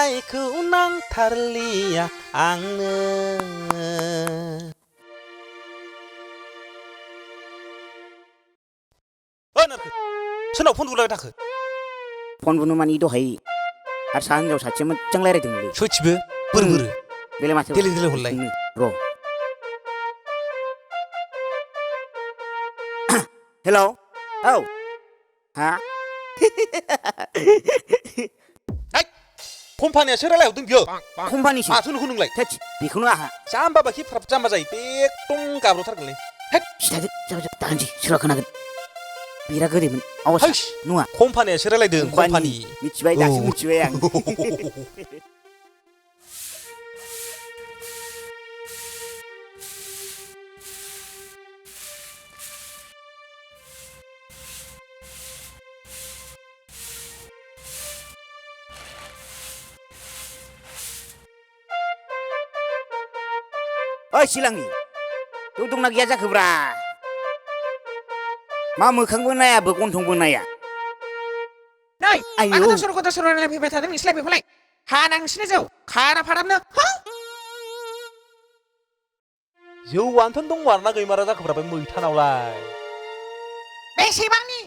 जायखौ नांथारलिया आंनो सोरनाव फन बुलायबाय थाखो फन बुनो मानि दहाय हारसा हिनजाव सासे मोजां रायलायदोंलै सयथिबो बोर बेलाय माथो देलाय देलाय हरलाय र' हेलौ औ हा कम्पानियासो रायलायहरदों बियो कम्पानिसो माथो नुखो नोंलाय थोद बेखौनो आहा जाम्बा बाखि फ्राब जाम्बा जायो एकदम गाब्र'थारगोनलै खिथादो जाबाय दाहोनसै सोरबा खोनागोन बिराद गोदैमोन आवासा नङा कम्पानियासो रायलायदों कम्पानि मिथिबाय दासो मिथिबाय आं ओइ सिलांनि तु दंना गैया जाखोब्रा मा मोखांबो नायाबो गन्थंबो नाया नै आयौ मानो दसर दसर रायलायफैबाय थादों नोंसोरलाय बेखौलाय हा नांसिनो जौ खारा फाराबनो जौआनोथ' दंमारा ना गैमारा जाखोब्रा बे मैथानावलाय बेसेबांनि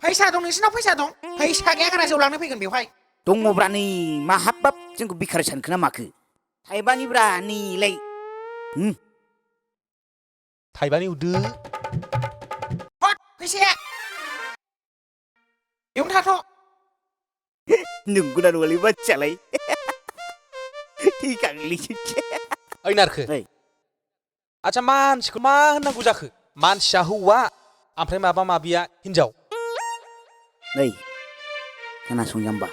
फैसा दं नोंसिनाव फैसा दं फैसा गैया गारा जौ लांनो फैगोन बेवहाय दङब्रा नै मा हाबबाब जोंखौ बिखार सानखो ना माखो थाइबानिब्रा नैलाय थाइबानि उदो हट फैसाया बेयावनो थाथ' नंगौना नङालै बाथ्रायालाय थैखागोनलै ओइ नारखो आच्छा मानसिखौ मा होननांगौ जाखो मानसिया हौवा ओमफ्राय माबा माबिया हिनजाव नै खोनासं जाम्बा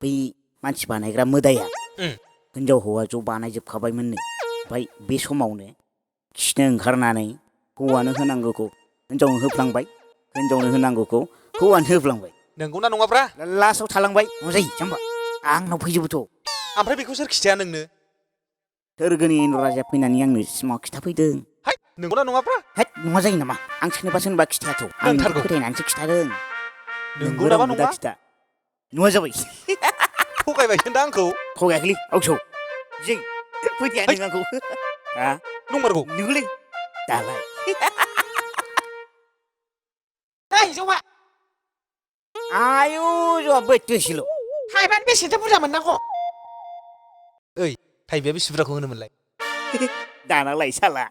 बै मानसि बानायग्रा मोदाया हिनजाव हौवा ज' बानायजोबखाबायमोननो ओमफ्राय बे समावनो खिनो ओंखारनानै हौवानो होनांगौखौ हिनजावनो होफ्लांबाय हिनजावनो होनांगौखौ हौवानो होफ्लांबाय नंगौना नङाब्रा लास्टआव थालांबाय जायो जाम्बा आंनाव फैजोबोथ' ओमफ्राय बेखौ सोर खिथाया नोंनो सोरगोनि राजाया फैनानै आंनो सिमाङाव खिथाफैदों हाय नंगौना नङाब्रा हेद नङा जायो नामा आं सोरनोबा खिथायाथ' आं नोंखौ फोथायनानैसो खिथादों नंगौ नामा नङा खिथा नङा जाबाय थगायबायसो दा आंखौ थगायाखैलै आवसौ जै फोथाया नों आंखौ हा नंमारगौ नोंगौलै दालाय नै जौआ आयु जौआ बोथोसेल' थाइबानि बेसेथो बुरजा मोननांगौ ओइ थाइबाया बेसे बुरजाखौ होनोमोनलाय दानालाय साला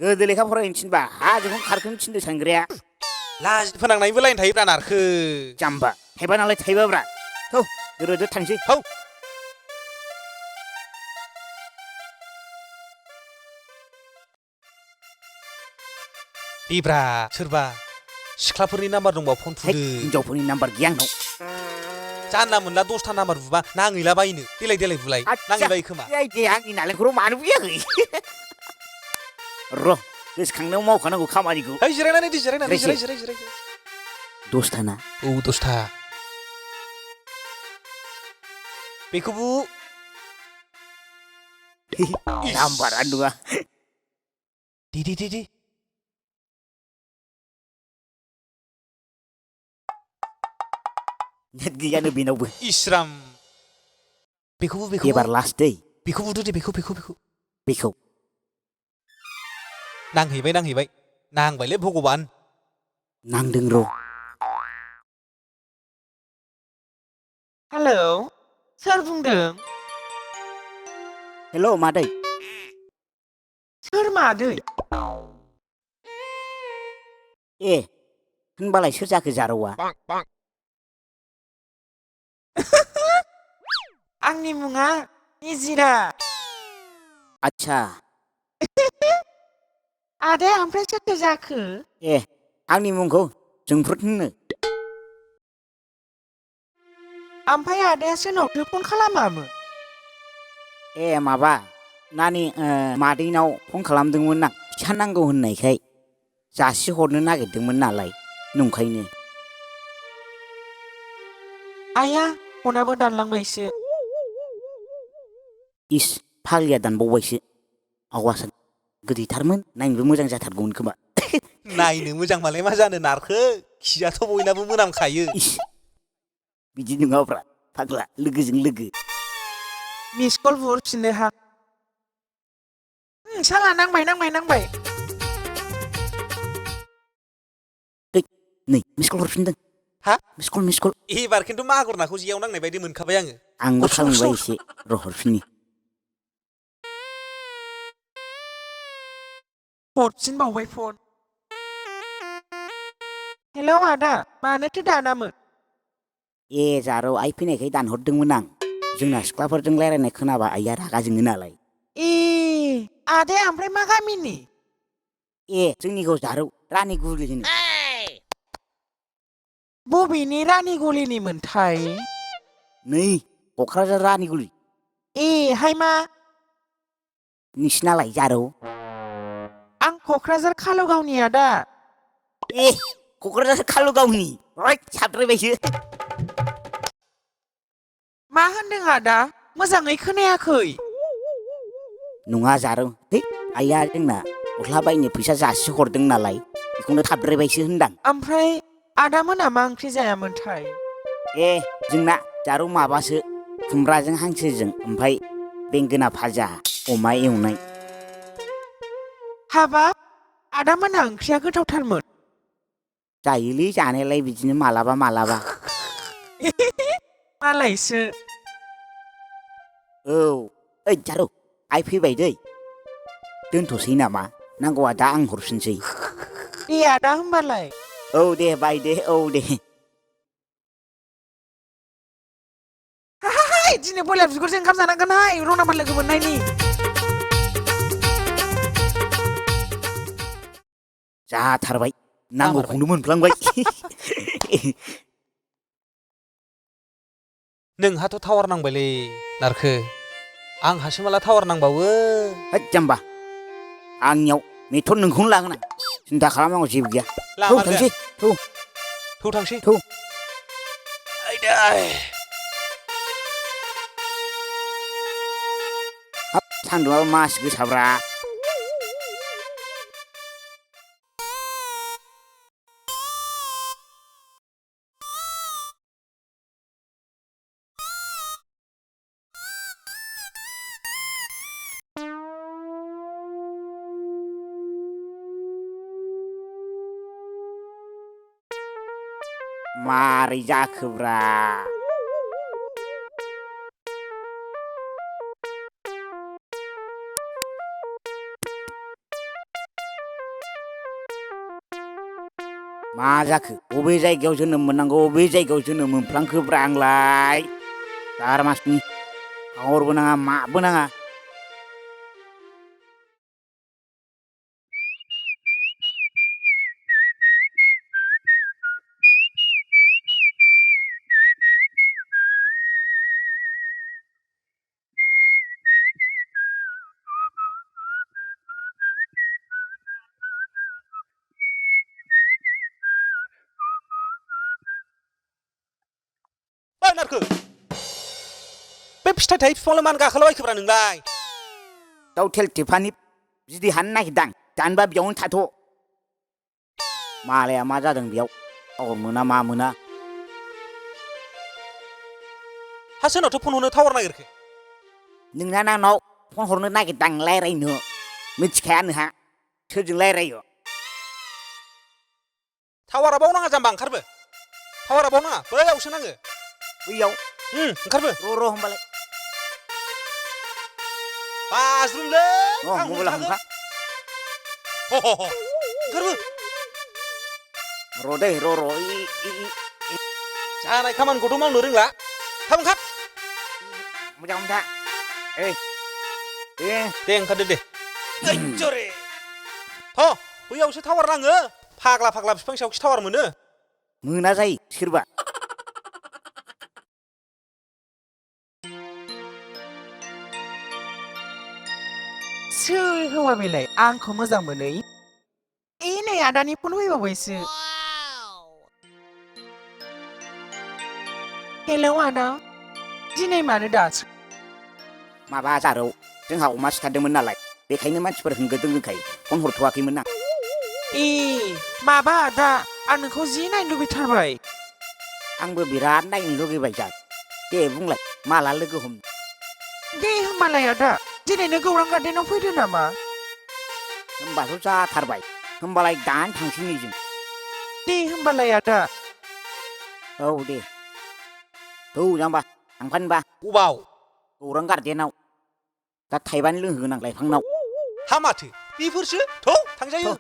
गोदो लेखा फरायनो थिनबा हाजोखौनो खारखोनो थिनदो सानग्राया लाजि फोनांनायनिबो लाइन थायोब्रा नारखो जाम्बा थाइबा नालाय थाइबाब्रा थौ दोरोदो थांसै हौ देब्रा सोरबा सिख्लाफोरनि नाम्बार दंबा फन थुदो हिनजावफोरनि नाम्बार गैया आंनाव जानला मोनला 10था नाम्बार बुबा नाङैला बायनो देलाय देलाय बुलाय नाङैबायो खोमा आंनि नालेंखराव मानो बुयाखै र' गोसोखांनायाव मावखानांगौ खामानिखौ है जिरायनानै दे जिरायनानै जिराय 10था ना औ 10था बेखौ बु नाम्बारा नुवा दे नेट गैयानो बेनावबो इस्राम बेखौबो एबार लास्ट दै बेखौ बुदो दे बेखौ नांहैबाय नांबायलै भगबान नांदों र' हेलौ सोर बुंदों हेल' मादै सोर मादै ए होनबालाय सोर जाखो जारौआ आंनि मुङा निजिरा आच्छा आदाया ओमफ्राय सोरथो जाखो ए आंनि मुंखौ जोंफ्रुत होनो ओमफ्राय आदाया सोरनावथो फन खालामामोन ए माबा नानि मादैनाव फन खालामदोंमोन आं फैसा नांगौ होननायखाय जासिहरनो नागिरदोंमोन नालाय नंखायनो आया फनाबो दानलांबायसो इस फाग्लिया दानबावबायसो आवासा गोदैथारमोन नायनोबो मोजां जाथारगौमोन खोमा नायनो मोजां मालाय मा जानो नारखो खियाथ' बयनाबो मोनामखायो इस बिदि नङाब्रा फाग्ला लोगोजों लोगो मिस कल हरफिननो हा साला नांबाय नै मिस कल हरफिनदों हा मिस कल एबार खिन्थु मागुर नाखौ जेयाव नांनाय बायदि मोनखाबाय आङो आंबो खालामबाय एसे र' हरफिननि हरफिनबावबाय फन हेलौ आदा मानोथो दानामोन ए जारौ आइ फैनायखाय दानहरदोंमोन आं जोंना सिख्लाफोरजों रायलायनाय खोनाबा आइया रागा जोङो नालाय ए आदाया ओमफ्राय मा गामिनि ए जोंनिखौ जारौ रानिगुरि होनो बबेनि रानि गलिनिमोनथाय नै क'क्राझार रानिगुरि ए हाय मा नोंसिनालाय जारौ आं क'क्राझार कालुगावनि आदा ए क'क्राझार कालुगावनि साबद्रायबायसो मा होनदों आदा मोजाङै खोनायाखै नङा जारौ है आइया जोंना गस्ला बायनो फैसा जासि हरदों नालाय बेखौनो थाबद्रायबायसो होनदां ओमफ्राय आदा मोना मा ओंख्रि जायामोनथाय ए जोंना जारौ माबासो खुमब्राजों हांसोजों ओमफ्राय बेंगोना भाजा अमा एवनाय हाबाब आदा मोना ओंख्रिया गोथावथारमोन जायोलै जानायालाय बिदिनो मालाबा मालायसो औ ओइ जारौ आइ फैबाय दै दोनथ'सै नामा नांगौबा दा आं हरफिनसै दे आदा होमबालाय औ दे बाय दे औ दे हाय दिनै बयलार बिगुरजों ओंखाम जानांगोनहाय रनामान लोगो मोननायनि जाथारबाय नांगौखौनो मोनफ्लांबाय नोंहाथ' टावार नांबायलै नारखो आंहासो माला टावार नांबावो होद जाम्बा आंनियाव मेथन नोंखौनो लागोन आं सिन्था खालामनांगौ जेबो गैया लामार थांसै थांसै थौ आयदाय हाब सान्दुंआबो मासि गोसाब्रा मारै जाखोब्रा मा जाखो बबे जायगायाव जोनोम मोननांगौ बबे जायगायाव जोनोम मोनफ्लांखोब्रा आंलाय जारमासनि टावारबो नाङा माबो नाङा ओइ नारखो बे फिथाइ थायै बिफांआवलाय मानो गाखोलाबायखोब्रा नोंलाय दाउ थेलथेफानि बिदै हाननो नागिरदां जानोबा बेयावनो थाथ' मालाया मा जादों बेयाव टावार मोना मा मोना हा सोरनावथो फन हरनो टावार नागिरखो नोंना नांनाव फन हरनो नागिरदां रायज्लायनो मिथिखाया नोंहा सोरजों रायज्लायो टावारा बाव नाङा जाम्बा ओंखारबो टावारा बाव नाङा बैयावसो नाङो बैयाव ओंखारबो र' होमबालाय बाज्रुमलै आं मबाइला हमथागोन ओंखारबो र' दै र' जानाय खामानिखौथ' मावनो रोंला थाब ओंखार मोजां मोनथा दे ओंखारदो दे जरे थ' बैयावसो टावार नाङो फाग्ला बिफां सायावसो टावार मोनो मोना जायो सोरबा सोर हौवा बेलाय आंखौ मोजां मोनै नै आदानि फन फैबावबायसो हेलौ आदा दिनै मानो दासो माबा जारौ जोंहा अमा सिथारदोंमोन नालाय बेखायनो मानसिफोर होंगो दोंगोखाय फन हरथ'वाखैमोन आं माबा आदा आं नोंखौ जि नायनो लुबैथारबाय आंबो बिराद नायनो लुगैबाय जात दे बुंलाय माला लोगो हमनो दे होमबालाय आदा दिनैनो गौरां गार्डेनाव फैदो नामा होमबाथ' जाथारबाय होमबालाय दानो थांसै जों दे होमबालाय आदा औ दे औ जाम्बा थांफानोबा अबाव गौरां गार्डेनाव दा थाइबानि लोंहोगोन आं लाइफांनाव हा माथो बेफोरसो थौ थांजायो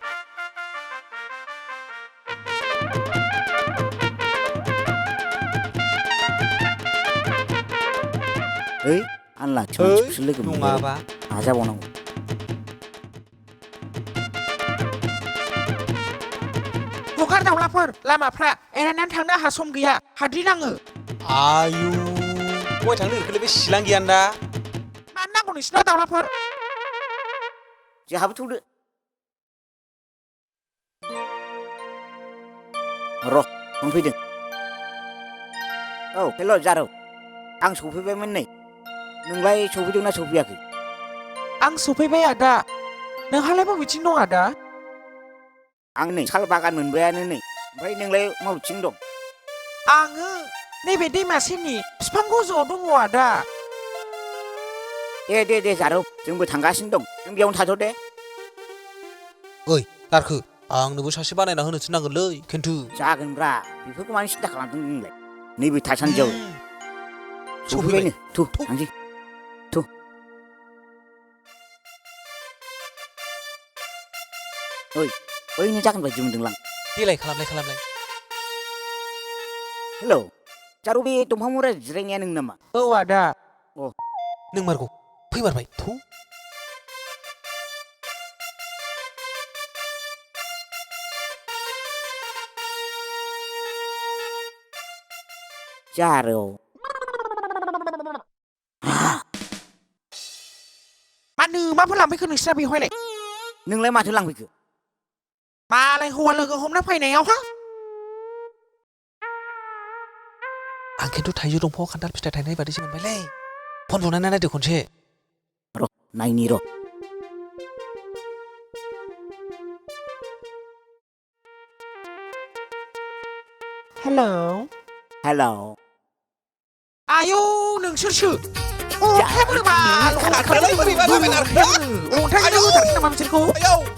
ओइ आं लाथिंसो लोगो नङाबा नाजाबावनांगौ हगार दावलाफोर लामाफ्रा एरायनानै थांनो आंहा सम गैया हाद्रि नाङो आयु बय थांनो ओरैखौलाय बे सिलां गैयानदा मानो नांगौ नोंसिनाव दावलाफोर जोंहाबो थौदो र' मोनफैदों औ हेल' जारौ आं सफैबायमोन नै नोंलाय सफैदोंना सफैयाखै आं सफैबाय आदा नोंहालाय बबेथिं दं आदा आं नै साल बागान मोनबायानो नै ओमफ्राय नोंलाय बबेथिं दं आङो नैबे दैमा सेरनि बिफां गोजौआव दङ आदा दे जारौ जोंबो थांगासिनो दं नों बेयावनो थाथ' दे ओइ गारखो आंनोबो सासे बानायना होनोसो नांगोनलै खिन्थु जागोनब्रा बेफोरखौ मानो सिन्था खालामदों नोंलाय नैबे थासान्दियाव सफैबायनो थु थांसै थु ओइ ओइनो जागोन बायदि मोनदोंलां देलाय खालामलाय हेलौ जारौ बे दंफां मुरा जिरायनाया नों नामा औ आदा नों मारगौ फैमारबाय थौ जारौ मानो माफोर लांफैखो नोंसिना बेवहायलाय नोंलाय माथो लांफैखो मालाय हौवा लोगो हमना फैनायाव हा आं खिन्थु थाइजौ दंफाङाव खान्थाल फिथाइ थायनाय बादिसो मोनबायलै फन बुनानै नायदो खनसे र' नायनि र' हेलौ आयौ नोंसोरसो अन्थाइ बोरैबा अन्थाइ होथारसै नामा बिसोरखौ